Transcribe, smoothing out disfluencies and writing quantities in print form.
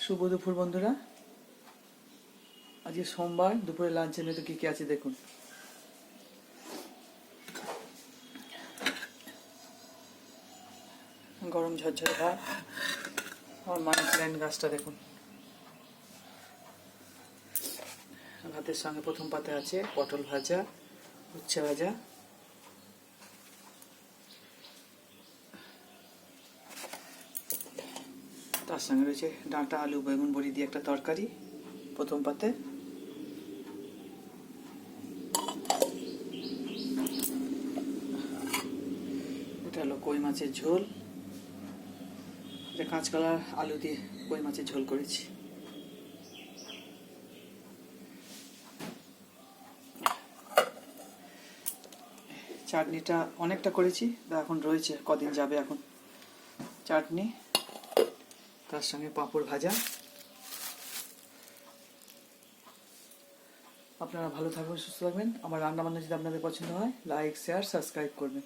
শুভ দুপুর বন্ধুরা। আজকে সোমবার, দুপুরে লাঞ্চের মেয়ে তো কি কি আছে দেখুন। গরম ঝরঝরে ভাত, আমার মানি প্ল্যান্ট গাছটা দেখুন। ভাতের সঙ্গে প্রথম পাতে আছে পটল ভাজা, উচ্ছে ভাজা, তার সঙ্গে রয়েছে ডাঁটা আলু বেগুন বড়ি দিয়ে একটা তরকারি প্রথম পাতে। এটা হলো কই মাছের ঝোল, এটা কাঁচকলা আলু দিয়ে কই মাছের ঝোল করেছি। চাটনিটা অনেকটা করেছি, এখন রয়েছে, কদিন যাবে এখন চাটনি, তার সঙ্গে পাঁপড় ভাজা। আপনারা ভালো থাকবেন, সুস্থ থাকবেন। আমার রান্না বান্না যদি আপনাদের পছন্দ হয়, লাইক শেয়ার সাবস্ক্রাইব করবেন।